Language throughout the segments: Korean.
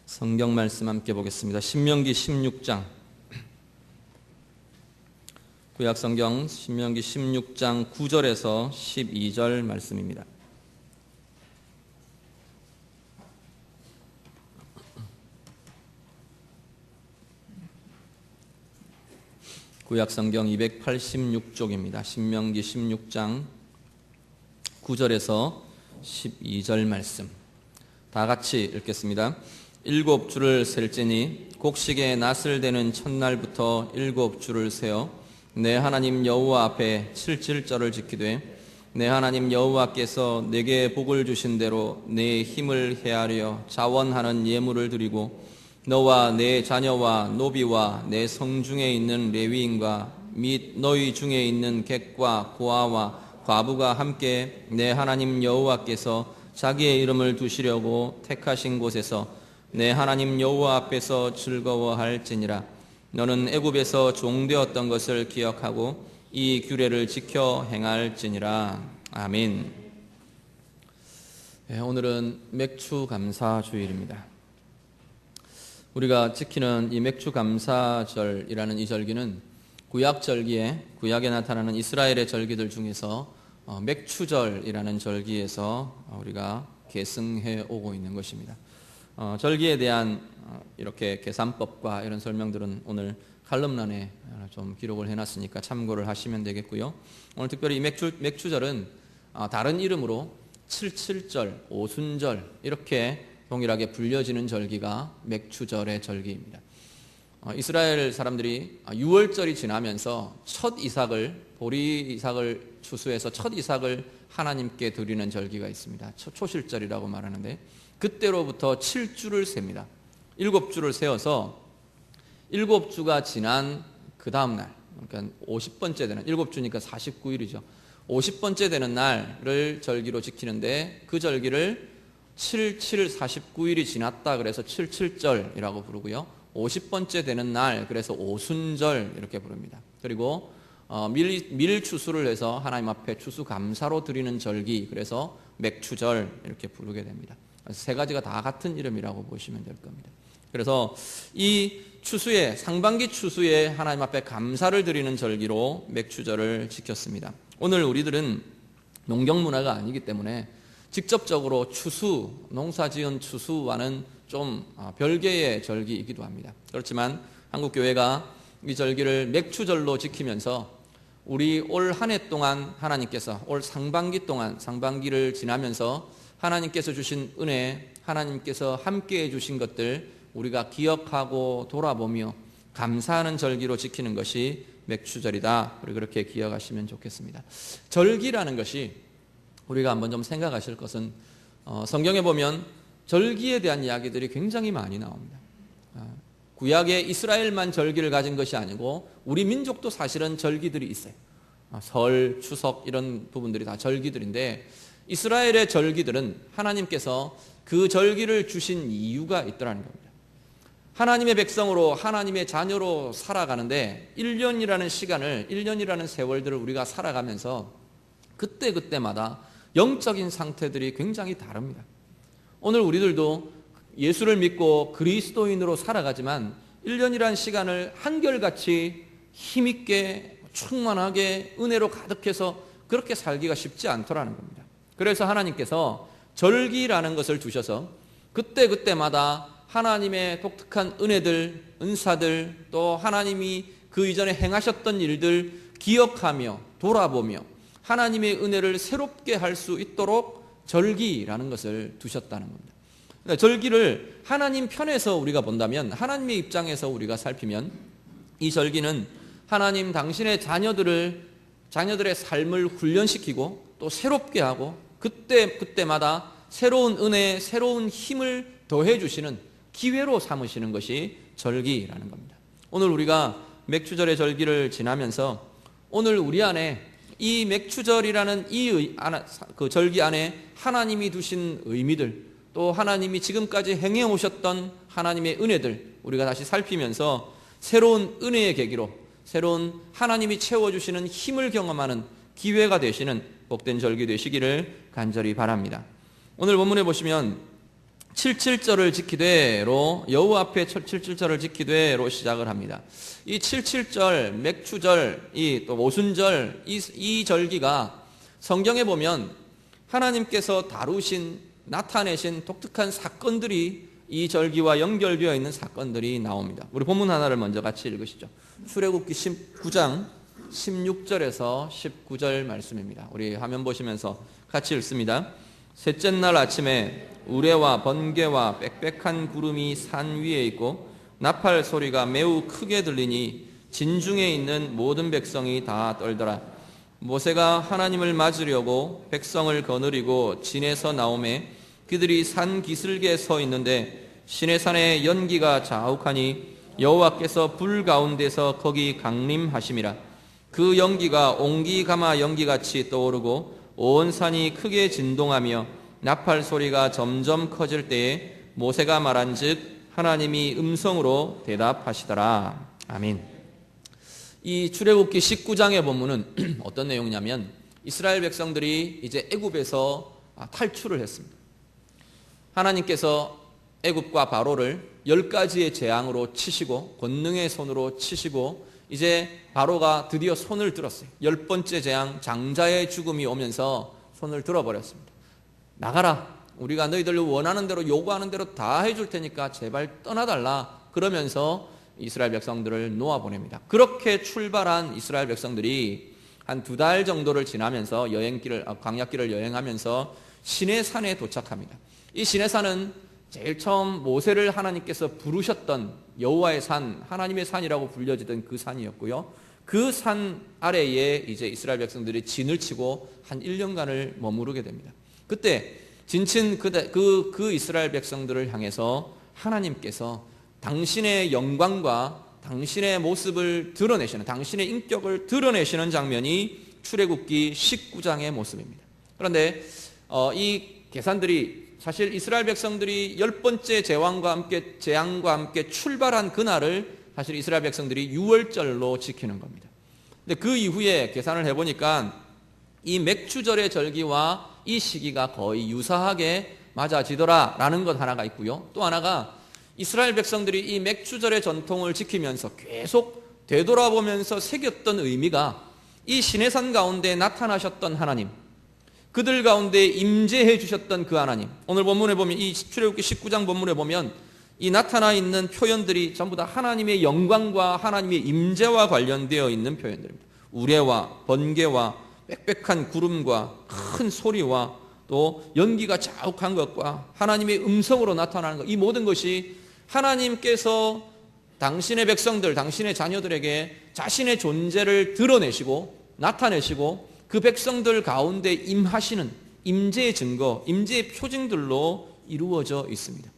성경 말씀 함께 보겠습니다. 신명기 16장, 구약 성경 신명기 16장 9절에서 12절 말씀입니다. 구약 성경 286쪽입니다. 신명기 16장 9절에서 12절 말씀 다 같이 읽겠습니다. 7주를 셀지니 곡식의 낫을 대는 첫날부터 7주를 세어 내 하나님 여호와 앞에 77절을 지키되 내 하나님 여호와께서 내게 복을 주신 대로 내 힘을 헤아려 자원하는 예물을 드리고 너와 내 자녀와 노비와 내 성중에 있는 레위인과 및 너희 중에 있는 객과 고아와 과부가 함께 내 하나님 여호와께서 자기의 이름을 두시려고 택하신 곳에서 내 하나님 여호와 앞에서 즐거워할지니라. 너는 애굽에서 종되었던 것을 기억하고 이 규례를 지켜 행할지니라. 아멘. 오늘은 맥주 감사 주일입니다. 우리가 지키는 이 맥주 감사절이라는 이 절기는 구약에 나타나는 이스라엘의 절기들 중에서 맥추절이라는 절기에서 우리가 계승해 오고 있는 것입니다. 절기에 대한 이렇게 계산법과 이런 설명들은 오늘 칼럼란에 좀 기록을 해놨으니까 참고를 하시면 되겠고요. 오늘 특별히 이 맥추절은 다른 이름으로 77절, 오순절 이렇게 동일하게 불려지는 절기가 맥추절의 절기입니다. 이스라엘 사람들이 6월절이 지나면서 보리 이삭을 추수해서 첫 이삭을 하나님께 드리는 절기가 있습니다. 초실절이라고 말하는데 그때로부터 7주를 셉니다. 7주를 세워서 7주가 지난 그 다음 날, 그러니까 50번째 되는 7주니까 49일이죠. 50번째 되는 날을 절기로 지키는데 그 절기를 49일이 지났다 그래서 77절이라고 부르고요. 50번째 되는 날, 그래서 오순절 이렇게 부릅니다. 그리고 밀 추수를 해서 하나님 앞에 추수 감사로 드리는 절기, 그래서 맥추절 이렇게 부르게 됩니다. 세 가지가 다 같은 이름이라고 보시면 될 겁니다. 그래서 이 상반기 추수에 하나님 앞에 감사를 드리는 절기로 맥추절을 지켰습니다. 오늘 우리들은 농경 문화가 아니기 때문에 직접적으로 농사지은 추수와는 좀 별개의 절기이기도 합니다. 그렇지만 한국교회가 이 절기를 맥추절로 지키면서 우리 올 한 해 동안 하나님께서 올 상반기를 지나면서 하나님께서 주신 은혜, 하나님께서 함께해 주신 것들 우리가 기억하고 돌아보며 감사하는 절기로 지키는 것이 맥추절이다. 우리 그렇게 기억하시면 좋겠습니다. 절기라는 것이 우리가 한번 좀 생각하실 것은 성경에 보면 절기에 대한 이야기들이 굉장히 많이 나옵니다. 구약에 이스라엘만 절기를 가진 것이 아니고 우리 민족도 사실은 절기들이 있어요. 설, 추석 이런 부분들이 다 절기들인데 이스라엘의 절기들은 하나님께서 그 절기를 주신 이유가 있더라는 겁니다. 하나님의 백성으로 하나님의 자녀로 살아가는데 1년이라는 세월들을 우리가 살아가면서 그때마다 영적인 상태들이 굉장히 다릅니다. 오늘 우리들도 예수를 믿고 그리스도인으로 살아가지만 1년이라는 시간을 한결같이 힘있게 충만하게 은혜로 가득해서 그렇게 살기가 쉽지 않더라는 겁니다. 그래서 하나님께서 절기라는 것을 두셔서 그때마다 하나님의 독특한 은혜들, 은사들, 또 하나님이 그 이전에 행하셨던 일들 기억하며 돌아보며 하나님의 은혜를 새롭게 할 수 있도록 절기라는 것을 두셨다는 겁니다. 절기를 하나님 편에서 우리가 본다면, 하나님의 입장에서 우리가 살피면 이 절기는 하나님 당신의 자녀들의 삶을 훈련시키고 또 새롭게 하고 그때마다 새로운 은혜, 새로운 힘을 더해 주시는 기회로 삼으시는 것이 절기라는 겁니다. 오늘 우리가 맥추절의 절기를 지나면서 오늘 우리 안에 이 맥추절이라는 그 절기 안에 하나님이 두신 의미들, 또 하나님이 지금까지 행해 오셨던 하나님의 은혜들 우리가 다시 살피면서 새로운 은혜의 계기로 새로운 하나님이 채워주시는 힘을 경험하는 기회가 되시는 복된 절기 되시기를 간절히 바랍니다. 오늘 본문에 보시면 칠칠절을 지키되로 여호와 앞에 칠칠절을 지키되로 시작을 합니다. 이 칠칠절, 맥추절, 또 오순절 이 절기가 성경에 보면 하나님께서 다루신 나타내신 독특한 사건들이 이 절기와 연결되어 있는 사건들이 나옵니다. 우리 본문 하나를 먼저 같이 읽으시죠. 출애굽기 19장 16절에서 19절 말씀입니다. 우리 화면 보시면서 같이 읽습니다. 셋째 날 아침에 우레와 번개와 빽빽한 구름이 산 위에 있고 나팔 소리가 매우 크게 들리니 진중에 있는 모든 백성이 다 떨더라. 모세가 하나님을 맞으려고 백성을 거느리고 진에서 나오매 그들이 산 기슭에 서 있는데 시내산에 연기가 자욱하니 여호와께서 불 가운데서 거기 강림하심이라. 그 연기가 옹기가마 연기같이 떠오르고 온 산이 크게 진동하며 나팔 소리가 점점 커질 때에 모세가 말한즉 하나님이 음성으로 대답하시더라. 아멘. 이 출애굽기 19장의 본문은 어떤 내용이냐면 이스라엘 백성들이 이제 애굽에서 탈출을 했습니다. 하나님께서 애굽과 바로를 10가지의 재앙으로 치시고 권능의 손으로 치시고 이제 바로가 드디어 손을 들었어요. 10번째 재앙 장자의 죽음이 오면서 손을 들어버렸습니다. 나가라. 우리가 너희들 원하는 대로 요구하는 대로 다 해줄 테니까 제발 떠나달라. 그러면서 이스라엘 백성들을 놓아보냅니다. 그렇게 출발한 이스라엘 백성들이 한 2달 정도를 지나면서 광야길을 여행하면서 시내산에 도착합니다. 이 시내산은 제일 처음 모세를 하나님께서 부르셨던 여호와의 산, 하나님의 산이라고 불려지던 그 산이었고요. 그 산 아래에 이제 이스라엘 백성들이 진을 치고 한 1년간을 머무르게 됩니다. 그때 진친 그 이스라엘 백성들을 향해서 하나님께서 당신의 영광과 당신의 모습을 드러내시는, 당신의 인격을 드러내시는 장면이 출애굽기 19장의 모습입니다. 그런데 이 계산들이 사실 이스라엘 백성들이 10번째 재앙과 함께 출발한 그날을 사실 이스라엘 백성들이 유월절로 지키는 겁니다. 근데 그 이후에 계산을 해보니까 이 맥추절의 절기와 이 시기가 거의 유사하게 맞아지더라라는 것 하나가 있고요. 또 하나가 이스라엘 백성들이 이 맥추절의 전통을 지키면서 계속 되돌아보면서 새겼던 의미가 이 시내산 가운데 나타나셨던 하나님, 그들 가운데 임재해 주셨던 그 하나님. 오늘 본문에 보면 이 출애굽기 19장 본문에 보면 이 나타나 있는 표현들이 전부 다 하나님의 영광과 하나님의 임재와 관련되어 있는 표현들입니다. 우레와 번개와 빽빽한 구름과 큰 소리와 또 연기가 자욱한 것과 하나님의 음성으로 나타나는 것, 이 모든 것이 하나님께서 당신의 백성들, 당신의 자녀들에게 자신의 존재를 드러내시고 나타내시고 그 백성들 가운데 임하시는 임재의 증거, 임재의 표징들로 이루어져 있습니다.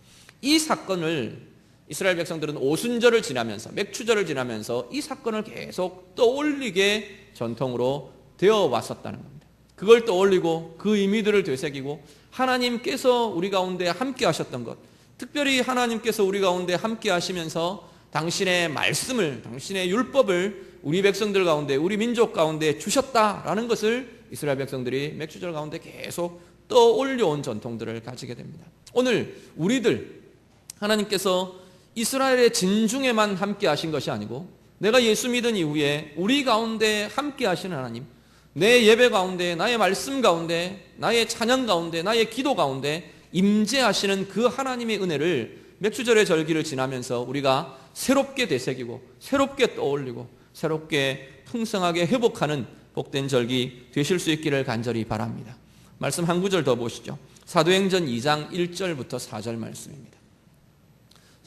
이 사건을 이스라엘 백성들은 오순절을 지나면서, 맥추절을 지나면서 이 사건을 계속 떠올리게 전통으로 되어 왔었다는 겁니다. 그걸 떠올리고 그 의미들을 되새기고 하나님께서 우리 가운데 함께 하셨던 것, 특별히 하나님께서 우리 가운데 함께 하시면서 당신의 말씀을, 당신의 율법을 우리 백성들 가운데, 우리 민족 가운데 주셨다라는 것을 이스라엘 백성들이 맥추절 가운데 계속 떠올려온 전통들을 가지게 됩니다. 오늘 우리들 하나님께서 이스라엘의 진중에만 함께 하신 것이 아니고 내가 예수 믿은 이후에 우리 가운데 함께 하시는 하나님, 내 예배 가운데, 나의 말씀 가운데, 나의 찬양 가운데, 나의 기도 가운데 임재하시는 그 하나님의 은혜를 맥추절의 절기를 지나면서 우리가 새롭게 되새기고 새롭게 떠올리고 새롭게 풍성하게 회복하는 복된 절기 되실 수 있기를 간절히 바랍니다. 말씀 한 구절 더 보시죠. 사도행전 2장 1절부터 4절 말씀입니다.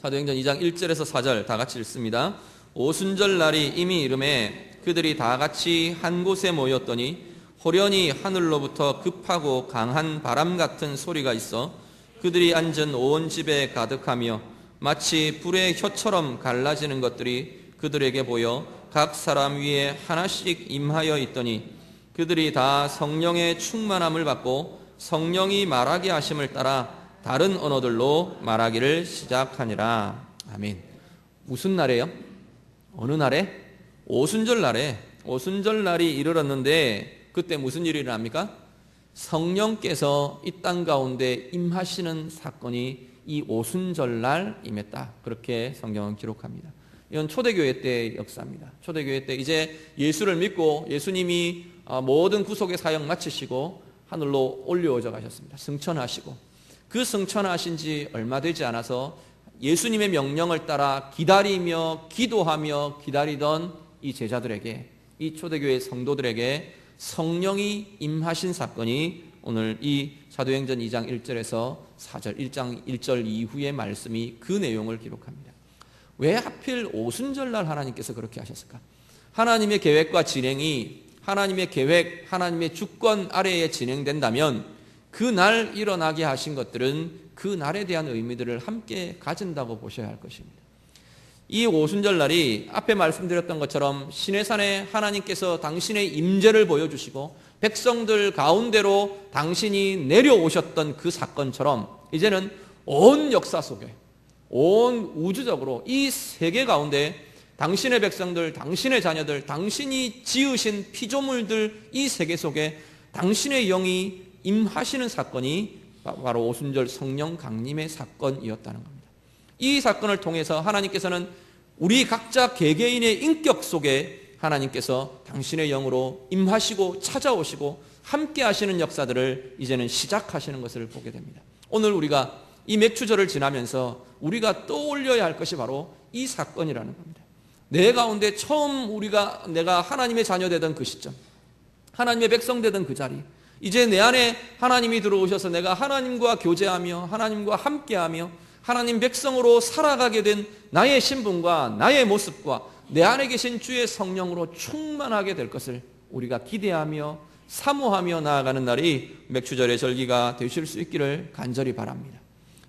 사도행전 2장 1절에서 4절 다 같이 읽습니다. 오순절 날이 이미 이름에 그들이 다 같이 한 곳에 모였더니 호련히 하늘로부터 급하고 강한 바람 같은 소리가 있어 그들이 앉은 온 집에 가득하며 마치 불의 혀처럼 갈라지는 것들이 그들에게 보여 각 사람 위에 하나씩 임하여 있더니 그들이 다 성령의 충만함을 받고 성령이 말하게 하심을 따라 다른 언어들로 말하기를 시작하니라. 아멘. 무슨 날이에요? 어느 날에? 오순절 날에. 오순절 날이 이르렀는데 그때 무슨 일이 일어납니까? 성령께서 이 땅 가운데 임하시는 사건이 이 오순절날 임했다. 그렇게 성경은 기록합니다. 이건 초대교회 때의 역사입니다. 초대교회 때 이제 예수를 믿고 예수님이 모든 구속의 사역 마치시고 하늘로 올려오져 가셨습니다. 승천하시고 그 승천하신 지 얼마 되지 않아서 예수님의 명령을 따라 기다리며 기도하며 기다리던 이 제자들에게, 이 초대교회 성도들에게 성령이 임하신 사건이 오늘 이 사도행전 2장 1절에서 4절 1장 1절 이후의 말씀이 그 내용을 기록합니다. 왜 하필 오순절날 하나님께서 그렇게 하셨을까? 하나님의 계획과 진행이 하나님의 계획, 하나님의 주권 아래에 진행된다면 그날 일어나게 하신 것들은 그 날에 대한 의미들을 함께 가진다고 보셔야 할 것입니다. 이 오순절날이 앞에 말씀드렸던 것처럼 시내산에 하나님께서 당신의 임재를 보여주시고 백성들 가운데로 당신이 내려오셨던 그 사건처럼 이제는 온 역사 속에, 온 우주적으로 이 세계 가운데 당신의 백성들, 당신의 자녀들, 당신이 지으신 피조물들 이 세계 속에 당신의 영이 임하시는 사건이 바로 오순절 성령 강림의 사건이었다는 겁니다. 이 사건을 통해서 하나님께서는 우리 각자 개개인의 인격 속에 하나님께서 당신의 영으로 임하시고 찾아오시고 함께 하시는 역사들을 이제는 시작하시는 것을 보게 됩니다. 오늘 우리가 이 맥추절을 지나면서 우리가 떠올려야 할 것이 바로 이 사건이라는 겁니다. 내 가운데 처음 내가 하나님의 자녀 되던 그 시점, 하나님의 백성 되던 그 자리, 이제 내 안에 하나님이 들어오셔서 내가 하나님과 교제하며 하나님과 함께하며 하나님 백성으로 살아가게 된 나의 신분과 나의 모습과 내 안에 계신 주의 성령으로 충만하게 될 것을 우리가 기대하며 사모하며 나아가는 날이 맥추절의 절기가 되실 수 있기를 간절히 바랍니다.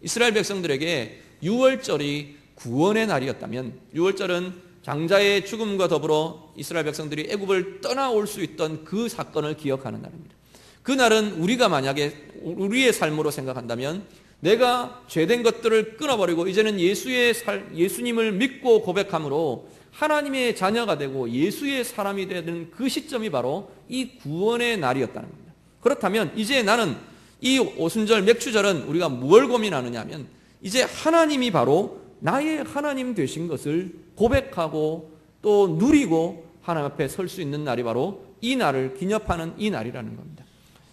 이스라엘 백성들에게 유월절이 구원의 날이었다면, 유월절은 장자의 죽음과 더불어 이스라엘 백성들이 애굽을 떠나올 수 있던 그 사건을 기억하는 날입니다. 그 날은 우리가 만약에 우리의 삶으로 생각한다면 내가 죄된 것들을 끊어버리고 이제는 예수님을 믿고 고백함으로 하나님의 자녀가 되고 예수의 사람이 되는 그 시점이 바로 이 구원의 날이었다는 겁니다. 그렇다면 이제 나는 이 오순절 맥추절은 우리가 무엇을 고민하느냐 하면 이제 하나님이 바로 나의 하나님 되신 것을 고백하고 또 누리고 하나님 앞에 설 수 있는 날이 바로 이 날을 기념하는 이 날이라는 겁니다.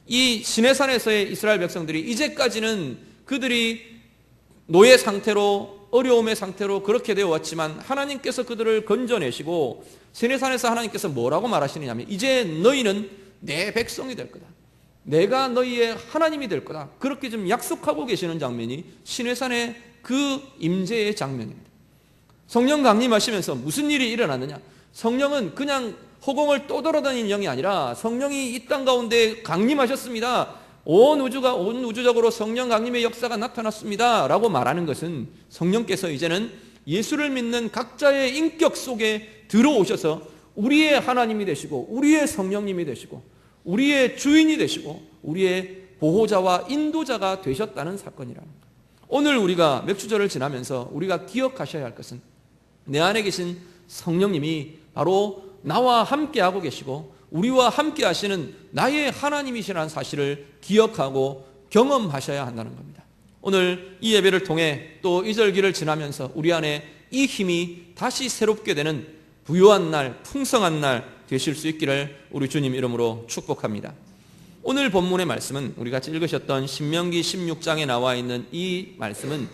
이 시내산에서의 이스라엘 백성들이 이제까지는 그들이 노예 상태로 어려움의 상태로 그렇게 되어 왔지만 하나님께서 그들을 건져내시고 시내산에서 하나님께서 뭐라고 말하시느냐면 이제 너희는 내 백성이 될 거다. 내가 너희의 하나님이 될 거다. 그렇게 좀 약속하고 계시는 장면이 시내산의 그 임재의 장면입니다. 성령 강림하시면서 무슨 일이 일어났느냐? 성령은 그냥 허공을 떠돌아다니는 영이 아니라 성령이 이 땅 가운데 강림하셨습니다. 온 우주적으로 성령 강림의 역사가 나타났습니다 라고 말하는 것은 성령께서 이제는 예수를 믿는 각자의 인격 속에 들어오셔서 우리의 하나님이 되시고 우리의 성령님이 되시고 우리의 주인이 되시고 우리의 보호자와 인도자가 되셨다는 사건이라는 거예요. 오늘 우리가 맥추절을 지나면서 우리가 기억하셔야 할 것은 내 안에 계신 성령님이 바로 나와 함께하고 계시고 우리와 함께 하시는 나의 하나님이시라는 사실을 기억하고 경험하셔야 한다는 겁니다. 오늘 이 예배를 통해 또 이 절기를 지나면서 우리 안에 이 힘이 다시 새롭게 되는 부요한 날, 풍성한 날 되실 수 있기를 우리 주님 이름으로 축복합니다. 오늘 본문의 말씀은 우리가 읽으셨던 신명기 16장에 나와 있는 이 말씀은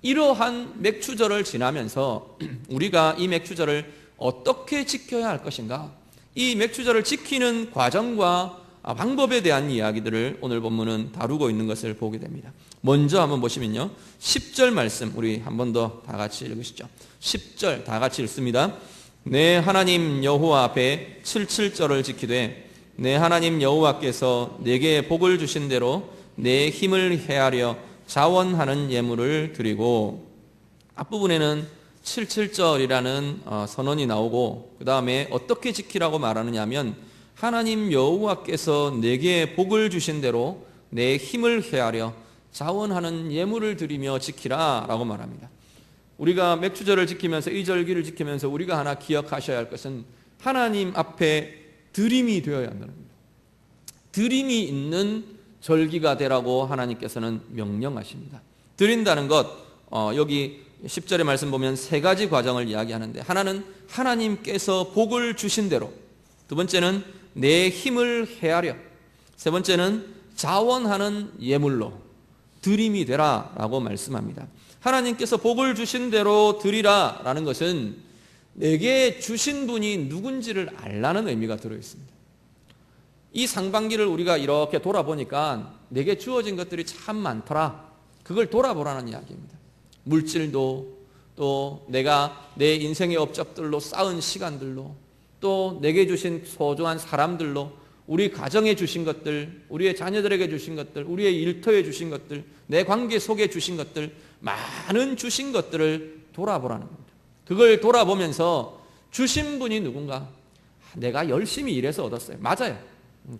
이러한 맥추절을 지나면서 우리가 이 맥추절을 어떻게 지켜야 할 것인가, 이 맥추절을 지키는 과정과 방법에 대한 이야기들을 오늘 본문은 다루고 있는 것을 보게 됩니다. 먼저 한번 보시면요, 10절 말씀 우리 한 번 더 다 같이 읽으시죠. 10절 다 같이 읽습니다. 내 하나님 여호와 앞에 77절을 지키되 내 하나님 여호와께서 내게 복을 주신 대로 내 힘을 헤아려 자원하는 예물을 드리고, 앞부분에는 77절이라는 선언이 나오고 그 다음에 어떻게 지키라고 말하느냐 하면 하나님 여호와께서 내게 복을 주신 대로 내 힘을 헤아려 자원하는 예물을 드리며 지키라 라고 말합니다. 우리가 맥추절을 지키면서 이 절기를 지키면서 우리가 하나 기억하셔야 할 것은 하나님 앞에 드림이 되어야 한다는 겁니다. 드림이 있는 절기가 되라고 하나님께서는 명령하십니다. 드린다는 것, 여기 10절의 말씀 보면 세 가지 과정을 이야기하는데, 하나는 하나님께서 복을 주신 대로, 두 번째는 내 힘을 헤아려, 세 번째는 자원하는 예물로 드림이 되라 라고 말씀합니다. 하나님께서 복을 주신 대로 드리라 라는 것은 내게 주신 분이 누군지를 알라는 의미가 들어있습니다. 이 상반기를 우리가 이렇게 돌아보니까 내게 주어진 것들이 참 많더라, 그걸 돌아보라는 이야기입니다. 물질도, 또 내가 내 인생의 업적들로 쌓은 시간들로, 또 내게 주신 소중한 사람들로, 우리 가정에 주신 것들, 우리의 자녀들에게 주신 것들, 우리의 일터에 주신 것들, 내 관계 속에 주신 것들, 많은 주신 것들을 돌아보라는 겁니다. 그걸 돌아보면서 주신 분이 누군가? 내가 열심히 일해서 얻었어요. 맞아요.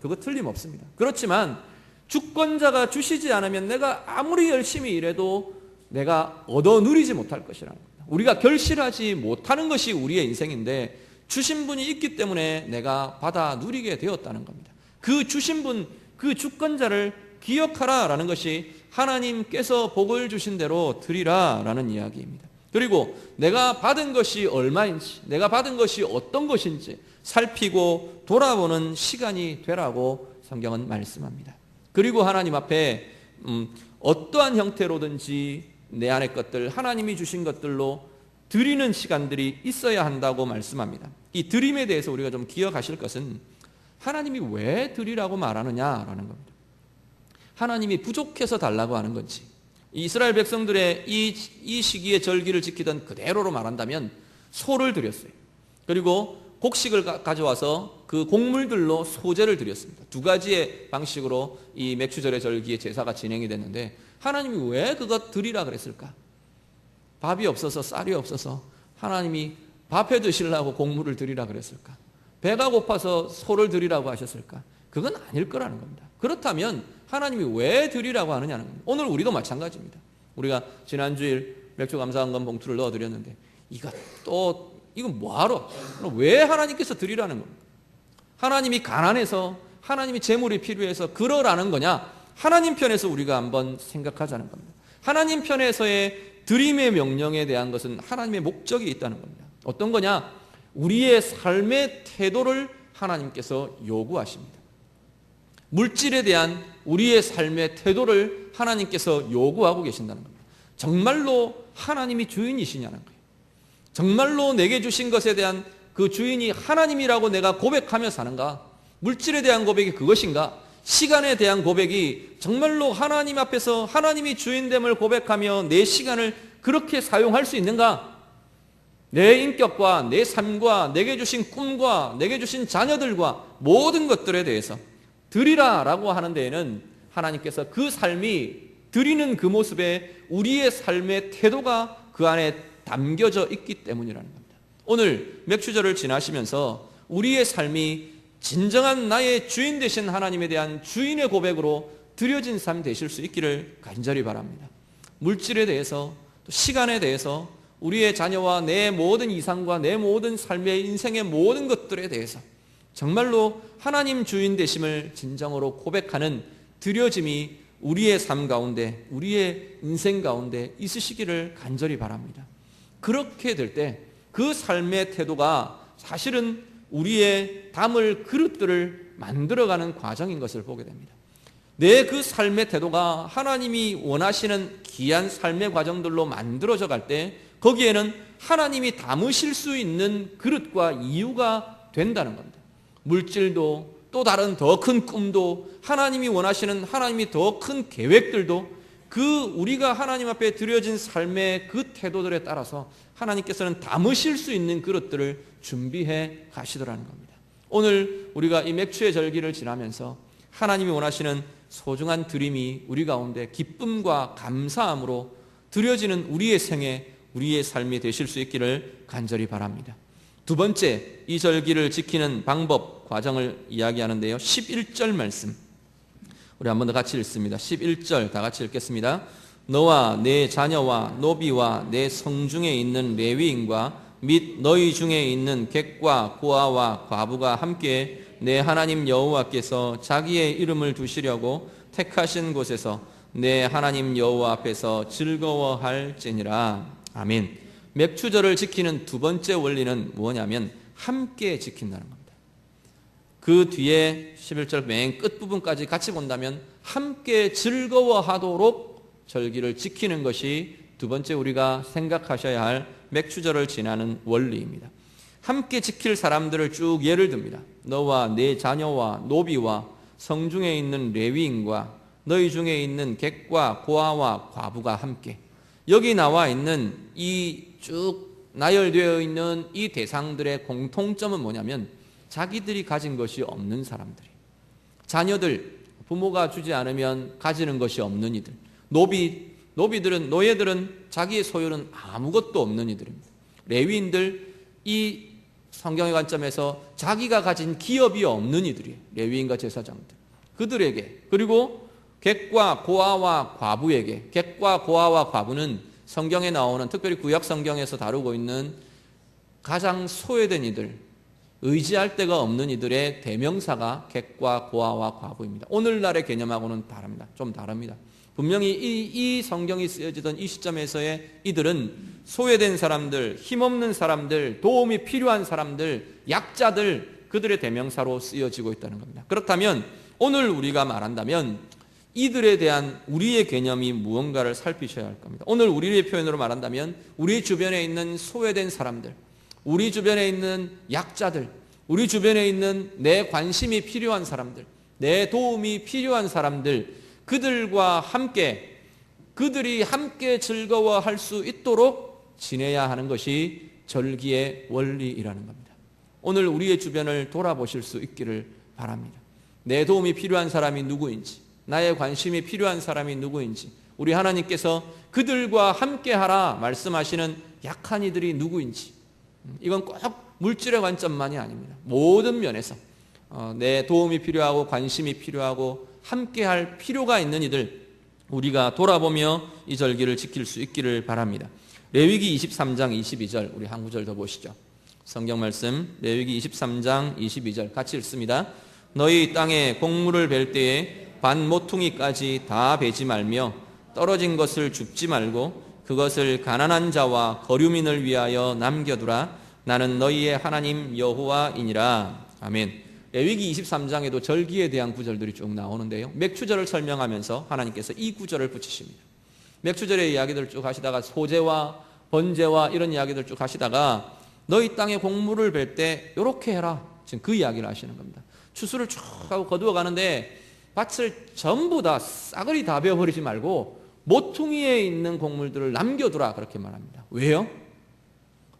그거 틀림없습니다. 그렇지만 주권자가 주시지 않으면 내가 아무리 열심히 일해도 내가 얻어 누리지 못할 것이라는 겁니다. 우리가 결실하지 못하는 것이 우리의 인생인데 주신 분이 있기 때문에 내가 받아 누리게 되었다는 겁니다. 그 주신 분, 그 주권자를 기억하라라는 것이 하나님께서 복을 주신 대로 드리라라는 이야기입니다. 그리고 내가 받은 것이 얼마인지, 내가 받은 것이 어떤 것인지 살피고 돌아보는 시간이 되라고 성경은 말씀합니다. 그리고 하나님 앞에 어떠한 형태로든지 내 안의 것들, 하나님이 주신 것들로 드리는 시간들이 있어야 한다고 말씀합니다. 이 드림에 대해서 우리가 좀 기억하실 것은, 하나님이 왜 드리라고 말하느냐라는 겁니다. 하나님이 부족해서 달라고 하는 건지, 이스라엘 백성들의 이 시기에 절기를 지키던 그대로로 말한다면 소를 드렸어요. 그리고 곡식을 가져와서 그 곡물들로 소제를 드렸습니다. 두 가지의 방식으로 이 맥추절의 절기의 제사가 진행이 됐는데, 하나님이 왜 그것 드리라 그랬을까? 밥이 없어서, 쌀이 없어서 하나님이 밥해 드시려고 곡물을 드리라 그랬을까? 배가 고파서 소를 드리라고 하셨을까? 그건 아닐 거라는 겁니다. 그렇다면 하나님이 왜 드리라고 하느냐는 겁니다. 오늘 우리도 마찬가지입니다. 우리가 지난주일 맥주 감사헌금 봉투를 넣어드렸는데, 이건 뭐하러? 왜 하나님께서 드리라는 겁니까? 하나님이 가난해서, 하나님이 재물이 필요해서 그러라는 거냐? 하나님 편에서 우리가 한번 생각하자는 겁니다. 하나님 편에서의 드림의 명령에 대한 것은 하나님의 목적이 있다는 겁니다. 어떤 거냐? 우리의 삶의 태도를 하나님께서 요구하십니다. 물질에 대한 우리의 삶의 태도를 하나님께서 요구하고 계신다는 겁니다. 정말로 하나님이 주인이시냐는 거예요. 정말로 내게 주신 것에 대한 그 주인이 하나님이라고 내가 고백하며 사는가? 물질에 대한 고백이 그것인가? 시간에 대한 고백이 정말로 하나님 앞에서 하나님이 주인됨을 고백하며 내 시간을 그렇게 사용할 수 있는가? 내 인격과 내 삶과 내게 주신 꿈과 내게 주신 자녀들과 모든 것들에 대해서 드리라라고 하는 데에는 하나님께서 그 삶이 드리는 그 모습에 우리의 삶의 태도가 그 안에 담겨져 있기 때문이라는 겁니다. 오늘 맥추절을 지나시면서 우리의 삶이 진정한 나의 주인 되신 하나님에 대한 주인의 고백으로 드려진 삶 되실 수 있기를 간절히 바랍니다. 물질에 대해서, 또 시간에 대해서, 우리의 자녀와 내 모든 이상과 내 모든 삶의 인생의 모든 것들에 대해서 정말로 하나님 주인 되심을 진정으로 고백하는 드려짐이 우리의 삶 가운데, 우리의 인생 가운데 있으시기를 간절히 바랍니다. 그렇게 될 때 그 삶의 태도가 사실은 우리의 담을 그릇들을 만들어가는 과정인 것을 보게 됩니다. 내 그 삶의 태도가 하나님이 원하시는 귀한 삶의 과정들로 만들어져 갈 때 거기에는 하나님이 담으실 수 있는 그릇과 이유가 된다는 겁니다. 물질도, 또 다른 더 큰 꿈도, 하나님이 원하시는 하나님이 더 큰 계획들도 그 우리가 하나님 앞에 드려진 삶의 그 태도들에 따라서 하나님께서는 담으실 수 있는 그릇들을 준비해 가시더라는 겁니다. 오늘 우리가 이 맥추의 절기를 지나면서 하나님이 원하시는 소중한 드림이 우리 가운데 기쁨과 감사함으로 드려지는 우리의 생애, 우리의 삶이 되실 수 있기를 간절히 바랍니다. 두 번째, 이 절기를 지키는 방법, 과정을 이야기하는데요. 11절 말씀 우리 한 번 더 같이 읽습니다. 11절 다 같이 읽겠습니다. 너와 내 자녀와 노비와 내 성중에 있는 레위인과 및 너희 중에 있는 객과 고아와 과부가 함께 내 하나님 여호와께서 자기의 이름을 두시려고 택하신 곳에서 내 하나님 여호와 앞에서 즐거워할지니라. 아멘. 맥추절을 지키는 두 번째 원리는 뭐냐면 함께 지킨다는 겁니다. 그 뒤에 11절 맨 끝부분까지 같이 본다면 함께 즐거워하도록 절기를 지키는 것이 두 번째 우리가 생각하셔야 할 맥추절을 지나는 원리입니다. 함께 지킬 사람들을 쭉 예를 듭니다. 너와 네 자녀와 노비와 성중에 있는 레위인과 너희 중에 있는 객과 고아와 과부가 함께. 여기 나와 있는 이 쭉 나열되어 있는 이 대상들의 공통점은 뭐냐면 자기들이 가진 것이 없는 사람들이, 자녀들, 부모가 주지 않으면 가지는 것이 없는 이들, 노비들은, 노예들은 자기의 소유는 아무것도 없는 이들입니다. 레위인들, 이 성경의 관점에서 자기가 가진 기업이 없는 이들이에요. 레위인과 제사장들. 그들에게, 그리고 객과 고아와 과부에게, 객과 고아와 과부는 성경에 나오는, 특별히 구약 성경에서 다루고 있는 가장 소외된 이들, 의지할 데가 없는 이들의 대명사가 객과 고아와 과부입니다. 오늘날의 개념하고는 다릅니다. 좀 다릅니다. 분명히 이 성경이 쓰여지던 이 시점에서의 이들은 소외된 사람들, 힘없는 사람들, 도움이 필요한 사람들, 약자들, 그들의 대명사로 쓰여지고 있다는 겁니다. 그렇다면 오늘 우리가 말한다면 이들에 대한 우리의 개념이 무언가를 살피셔야 할 겁니다. 오늘 우리의 표현으로 말한다면 우리 주변에 있는 소외된 사람들, 우리 주변에 있는 약자들, 우리 주변에 있는 내 관심이 필요한 사람들, 내 도움이 필요한 사람들, 그들과 함께, 그들이 함께 즐거워할 수 있도록 지내야 하는 것이 절기의 원리이라는 겁니다. 오늘 우리의 주변을 돌아보실 수 있기를 바랍니다. 내 도움이 필요한 사람이 누구인지, 나의 관심이 필요한 사람이 누구인지, 우리 하나님께서 그들과 함께하라 말씀하시는 약한 이들이 누구인지, 이건 꼭 물질의 관점만이 아닙니다. 모든 면에서 내 도움이 필요하고 관심이 필요하고 함께할 필요가 있는 이들, 우리가 돌아보며 이 절기를 지킬 수 있기를 바랍니다. 레위기 23장 22절, 우리 한 구절 더 보시죠. 성경 말씀 레위기 23장 22절 같이 읽습니다. 너희 땅에 곡물을 벨 때에 반 모퉁이까지 다 베지 말며 떨어진 것을 줍지 말고 그것을 가난한 자와 거류민을 위하여 남겨두라. 나는 너희의 하나님 여호와이니라. 아멘. 레위기 23장에도 절기에 대한 구절들이 쭉 나오는데요, 맥추절을 설명하면서 하나님께서 이 구절을 붙이십니다. 맥추절의 이야기들 쭉 하시다가 소제와 번제와 이런 이야기들 쭉 하시다가 너희 땅에 곡물을 벨 때 이렇게 해라, 지금 그 이야기를 하시는 겁니다. 추수를 쭉 하고 거두어 가는데 밭을 전부 다 싸그리 다 베어버리지 말고 모퉁이에 있는 곡물들을 남겨두라, 그렇게 말합니다. 왜요?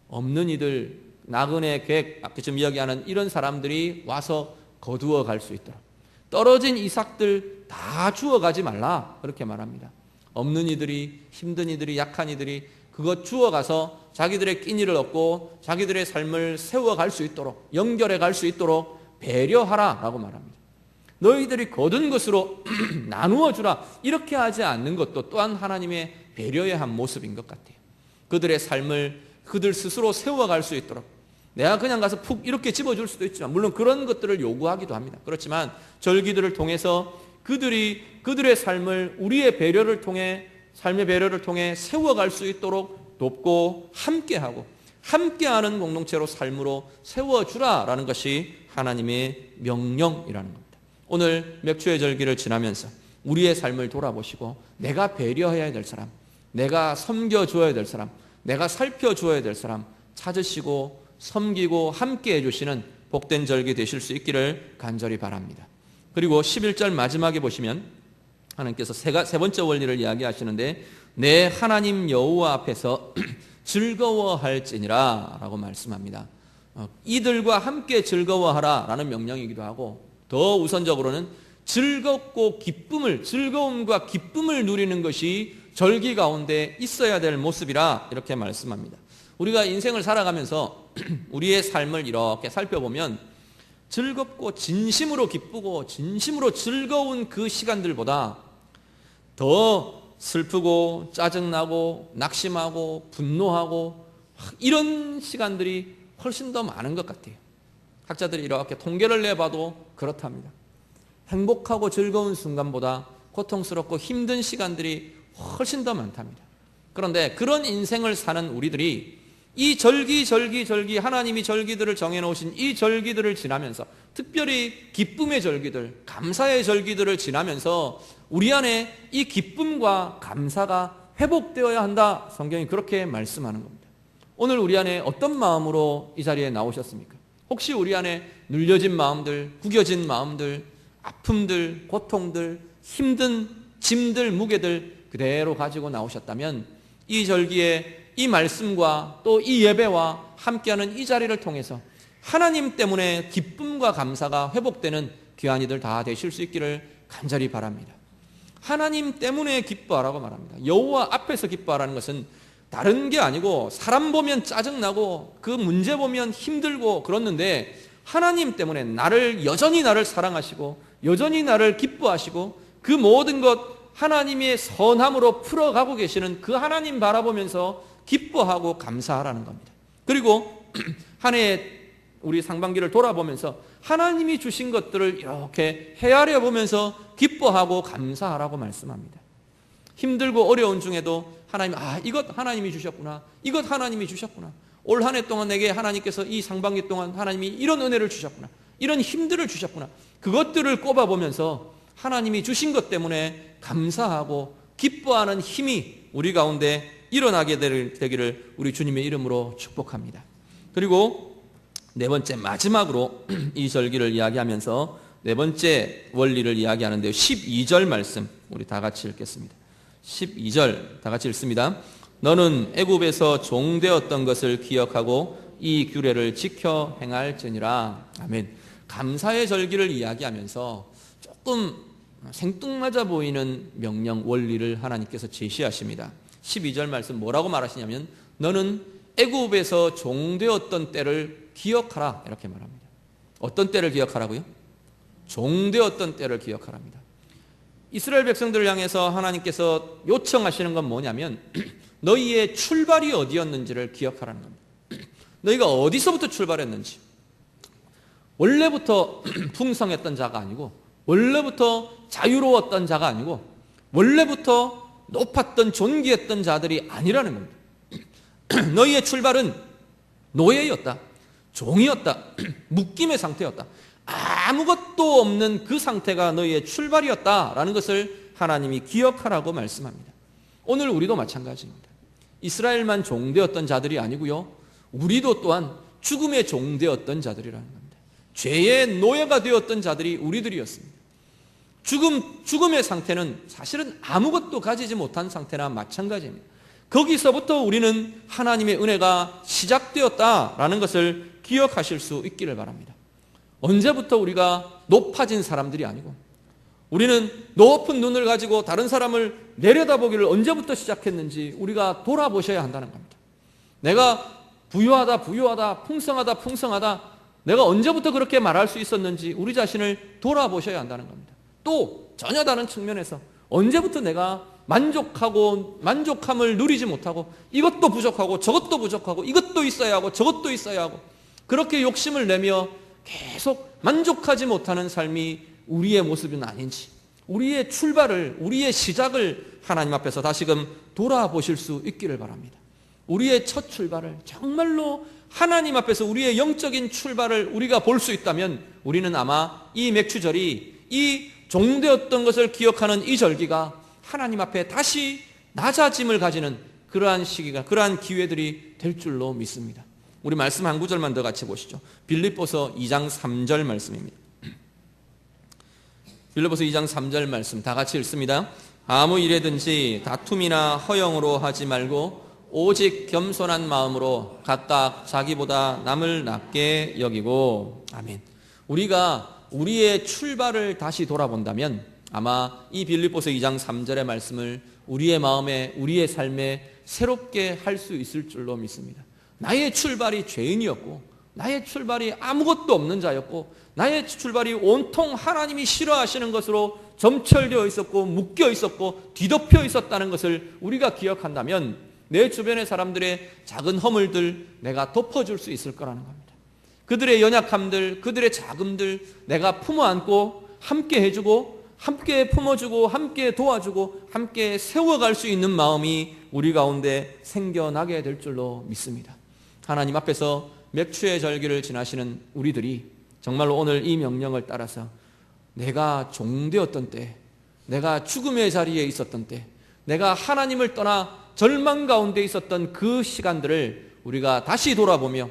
없는 이들, 나그네, 객, 아까 지금 이야기하는 이런 사람들이 와서 거두어 갈 수 있도록, 떨어진 이삭들 다 주워가지 말라, 그렇게 말합니다. 없는 이들이, 힘든 이들이, 약한 이들이 그것 주워가서 자기들의 끼니를 얻고 자기들의 삶을 세워갈 수 있도록, 연결해 갈 수 있도록 배려하라 라고 말합니다. 너희들이 거둔 것으로 나누어 주라, 이렇게 하지 않는 것도 또한 하나님의 배려의 한 모습인 것 같아요. 그들의 삶을 그들 스스로 세워갈 수 있도록, 내가 그냥 가서 푹 이렇게 집어줄 수도 있지만, 물론 그런 것들을 요구하기도 합니다. 그렇지만 절기들을 통해서 그들의 삶을 우리의 배려를 통해, 삶의 배려를 통해 세워갈 수 있도록 돕고 함께하고, 함께하는 공동체로 삶으로 세워주라라는 것이 하나님의 명령이라는 겁니다. 오늘 맥추의 절기를 지나면서 우리의 삶을 돌아보시고 내가 배려해야 될 사람, 내가 섬겨주어야 될 사람, 내가 살펴주어야 될 사람 찾으시고 섬기고 함께해 주시는 복된 절기 되실 수 있기를 간절히 바랍니다. 그리고 11절 마지막에 보시면 하나님께서 세 번째 원리를 이야기하시는데, 내 하나님 여호와 앞에서 즐거워할지니라 라고 말씀합니다. 이들과 함께 즐거워하라 라는 명령이기도 하고, 더 우선적으로는 즐겁고 즐거움과 기쁨을 누리는 것이 절기 가운데 있어야 될 모습이라 이렇게 말씀합니다. 우리가 인생을 살아가면서 우리의 삶을 이렇게 살펴보면 즐겁고 진심으로 기쁘고 진심으로 즐거운 그 시간들보다 더 슬프고 짜증나고 낙심하고 분노하고 이런 시간들이 훨씬 더 많은 것 같아요. 학자들이 이렇게 통계를 내봐도 그렇답니다. 행복하고 즐거운 순간보다 고통스럽고 힘든 시간들이 훨씬 더 많답니다. 그런데 그런 인생을 사는 우리들이 이 절기 하나님이 절기들을 정해놓으신 이 절기들을 지나면서, 특별히 기쁨의 절기들, 감사의 절기들을 지나면서 우리 안에 이 기쁨과 감사가 회복되어야 한다. 성경이 그렇게 말씀하는 겁니다. 오늘 우리 안에 어떤 마음으로 이 자리에 나오셨습니까? 혹시 우리 안에 눌려진 마음들, 구겨진 마음들, 아픔들, 고통들, 힘든 짐들, 무게들 그대로 가지고 나오셨다면 이 절기에 이 말씀과 또 이 예배와 함께하는 이 자리를 통해서 하나님 때문에 기쁨과 감사가 회복되는 귀한 이들 다 되실 수 있기를 간절히 바랍니다. 하나님 때문에 기뻐하라고 말합니다. 여호와 앞에서 기뻐하라는 것은 다른 게 아니고, 사람 보면 짜증나고 그 문제 보면 힘들고 그렇는데 하나님 때문에 여전히 나를 사랑하시고 여전히 나를 기뻐하시고 그 모든 것 하나님의 선함으로 풀어가고 계시는 그 하나님 바라보면서 기뻐하고 감사하라는 겁니다. 그리고 한 해 우리 상반기를 돌아보면서 하나님이 주신 것들을 이렇게 헤아려 보면서 기뻐하고 감사하라고 말씀합니다. 힘들고 어려운 중에도 하나님, 이것 하나님이 주셨구나, 이것 하나님이 주셨구나, 올 한 해 동안 내게 하나님께서 이 상반기 동안 하나님이 이런 은혜를 주셨구나, 이런 힘들을 주셨구나, 그것들을 꼽아보면서 하나님이 주신 것 때문에 감사하고 기뻐하는 힘이 우리 가운데 일어나게 되기를 우리 주님의 이름으로 축복합니다. 그리고 네 번째, 마지막으로 이 절기를 이야기하면서 네 번째 원리를 이야기하는데요, 12절 말씀 우리 다 같이 읽겠습니다. 12절 다 같이 읽습니다. 너는 애굽에서 종되었던 것을 기억하고 이 규례를 지켜 행할지니라. 아멘. 감사의 절기를 이야기하면서 조금 생뚱맞아 보이는 명령, 원리를 하나님께서 제시하십니다. 12절 말씀 뭐라고 말하시냐면, 너는 애굽에서 종되었던 때를 기억하라, 이렇게 말합니다. 어떤 때를 기억하라고요? 종되었던 때를 기억하랍니다. 이스라엘 백성들을 향해서 하나님께서 요청하시는 건 뭐냐면 너희의 출발이 어디였는지를 기억하라는 겁니다. 너희가 어디서부터 출발했는지, 원래부터 풍성했던 자가 아니고, 원래부터 자유로웠던 자가 아니고, 원래부터 높았던 존귀했던 자들이 아니라는 겁니다. 너희의 출발은 노예였다, 종이었다, 묶임의 상태였다, 아무것도 없는 그 상태가 너희의 출발이었다라는 것을 하나님이 기억하라고 말씀합니다. 오늘 우리도 마찬가지입니다. 이스라엘만 종되었던 자들이 아니고요, 우리도 또한 죽음의 종되었던 자들이라는 겁니다. 죄의 노예가 되었던 자들이 우리들이었습니다. 죽음의 상태는 사실은 아무것도 가지지 못한 상태나 마찬가지입니다. 거기서부터 우리는 하나님의 은혜가 시작되었다라는 것을 기억하실 수 있기를 바랍니다. 언제부터 우리가 높아진 사람들이 아니고, 우리는 높은 눈을 가지고 다른 사람을 내려다보기를 언제부터 시작했는지 우리가 돌아보셔야 한다는 겁니다. 내가 부유하다, 풍성하다, 내가 언제부터 그렇게 말할 수 있었는지 우리 자신을 돌아보셔야 한다는 겁니다. 또 전혀 다른 측면에서 언제부터 내가 만족함을 누리지 못하고 이것도 부족하고 저것도 부족하고 이것도 있어야 하고 저것도 있어야 하고 그렇게 욕심을 내며 계속 만족하지 못하는 삶이 우리의 모습은 아닌지, 우리의 출발을, 우리의 시작을 하나님 앞에서 다시금 돌아보실 수 있기를 바랍니다. 우리의 첫 출발을 정말로 하나님 앞에서 우리의 영적인 출발을 우리가 볼 수 있다면 우리는 아마 이 맥추절이, 이 종되었던 것을 기억하는 이 절기가 하나님 앞에 다시 낮아짐을 가지는 그러한 시기가, 그러한 기회들이 될 줄로 믿습니다. 우리 말씀 한 구절만 더 같이 보시죠. 빌립보서 2장 3절 말씀입니다. 빌립보서 2장 3절 말씀 다 같이 읽습니다. 아무 일에든지 다툼이나 허영으로 하지 말고 오직 겸손한 마음으로 각각 자기보다 남을 낮게 여기고. 아멘. 우리가 우리의 출발을 다시 돌아본다면 아마 이 빌립보서 2장 3절의 말씀을 우리의 마음에, 우리의 삶에 새롭게 할 수 있을 줄로 믿습니다. 나의 출발이 죄인이었고, 나의 출발이 아무것도 없는 자였고, 나의 출발이 온통 하나님이 싫어하시는 것으로 점철되어 있었고 묶여 있었고 뒤덮여 있었다는 것을 우리가 기억한다면 내 주변의 사람들의 작은 허물들 내가 덮어줄 수 있을 거라는 겁니다. 그들의 연약함들, 그들의 자금들 내가 품어안고 함께 해주고 함께 품어주고 함께 도와주고 함께 세워갈 수 있는 마음이 우리 가운데 생겨나게 될 줄로 믿습니다. 하나님 앞에서 맥추의 절기를 지나시는 우리들이 정말로 오늘 이 명령을 따라서 내가 종되었던 때, 내가 죽음의 자리에 있었던 때, 내가 하나님을 떠나 절망 가운데 있었던 그 시간들을 우리가 다시 돌아보며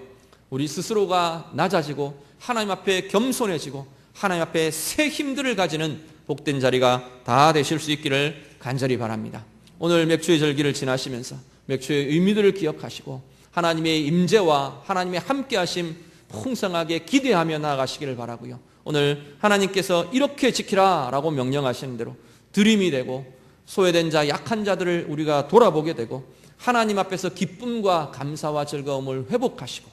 우리 스스로가 낮아지고 하나님 앞에 겸손해지고 하나님 앞에 새 힘들을 가지는 복된 자리가 다 되실 수 있기를 간절히 바랍니다. 오늘 맥추의 절기를 지나시면서 맥추의 의미들을 기억하시고 하나님의 임재와 하나님의 함께하심 풍성하게 기대하며 나아가시기를 바라고요. 오늘 하나님께서 이렇게 지키라 라고 명령하시는 대로 드림이 되고 소외된 자, 약한 자들을 우리가 돌아보게 되고 하나님 앞에서 기쁨과 감사와 즐거움을 회복하시고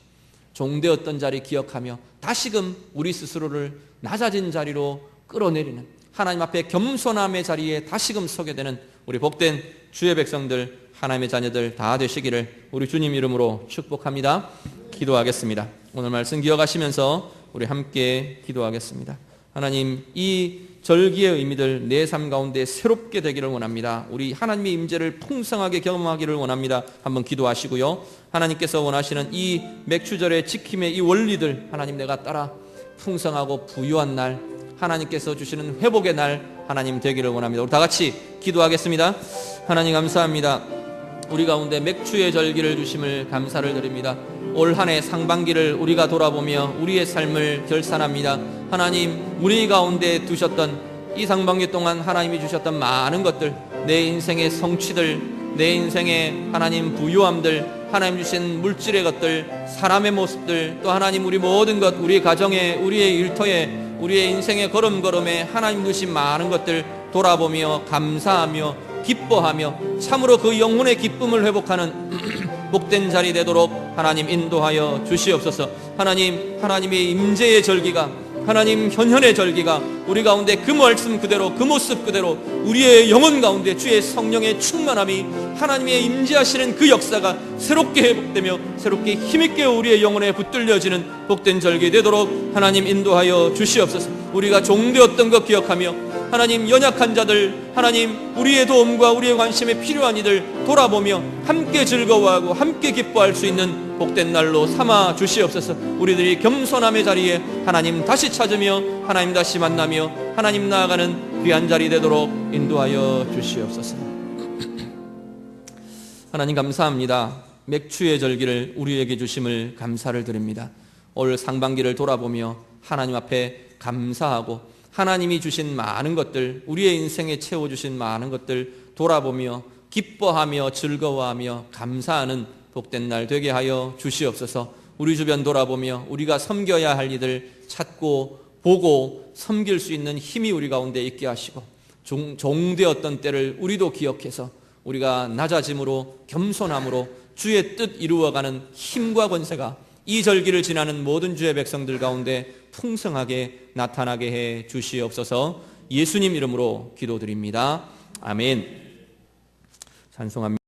종되었던 자리 기억하며 다시금 우리 스스로를 낮아진 자리로 끌어내리는 하나님 앞에 겸손함의 자리에 다시금 서게 되는 우리 복된 주의 백성들, 하나님의 자녀들 다 되시기를 우리 주님 이름으로 축복합니다. 기도하겠습니다. 오늘 말씀 기억하시면서 우리 함께 기도하겠습니다. 하나님, 이 절기의 의미들 내 삶 가운데 새롭게 되기를 원합니다. 우리 하나님의 임재를 풍성하게 경험하기를 원합니다. 한번 기도하시고요. 하나님께서 원하시는 이 맥추절의 지킴의 이 원리들 하나님 내가 따라 풍성하고 부유한 날, 하나님께서 주시는 회복의 날 하나님 되기를 원합니다. 우리 다 같이 기도하겠습니다. 하나님 감사합니다. 우리 가운데 맥추의 절기를 주심을 감사를 드립니다. 올 한 해 상반기를 우리가 돌아보며 우리의 삶을 결산합니다. 하나님, 우리 가운데 두셨던 이 상반기 동안 하나님이 주셨던 많은 것들, 내 인생의 성취들, 내 인생의 하나님 부유함들, 하나님 주신 물질의 것들, 사람의 모습들, 또 하나님 우리 모든 것, 우리 가정에, 우리의 일터에, 우리의 인생의 걸음걸음에 하나님 주신 많은 것들 돌아보며 감사하며 기뻐하며 참으로 그 영혼의 기쁨을 회복하는 복된 자리 되도록 하나님 인도하여 주시옵소서. 하나님, 하나님의 임재의 절기가, 하나님 현현의 절기가 우리 가운데 그 말씀 그대로, 그 모습 그대로 우리의 영혼 가운데 주의 성령의 충만함이, 하나님의 임재하시는 그 역사가 새롭게 회복되며 새롭게 힘있게 우리의 영혼에 붙들려지는 복된 절기 되도록 하나님 인도하여 주시옵소서. 우리가 종되었던 것 기억하며 하나님, 연약한 자들, 하나님 우리의 도움과 우리의 관심에 필요한 이들 돌아보며 함께 즐거워하고 함께 기뻐할 수 있는 복된 날로 삼아 주시옵소서. 우리들이 겸손함의 자리에 하나님 다시 찾으며 하나님 다시 만나며 하나님 나아가는 귀한 자리 되도록 인도하여 주시옵소서. 하나님 감사합니다. 맥추의 절기를 우리에게 주심을 감사를 드립니다. 올 상반기를 돌아보며 하나님 앞에 감사하고 하나님이 주신 많은 것들, 우리의 인생에 채워주신 많은 것들 돌아보며 기뻐하며 즐거워하며 감사하는 복된 날 되게 하여 주시옵소서. 우리 주변 돌아보며 우리가 섬겨야 할 이들 찾고 보고 섬길 수 있는 힘이 우리 가운데 있게 하시고 종되었던 때를 우리도 기억해서 우리가 낮아짐으로 겸손함으로 주의 뜻 이루어가는 힘과 권세가 이 절기를 지나는 모든 주의 백성들 가운데 풍성하게 나타나게 해 주시옵소서. 예수님 이름으로 기도드립니다. 아멘. 찬송합니다.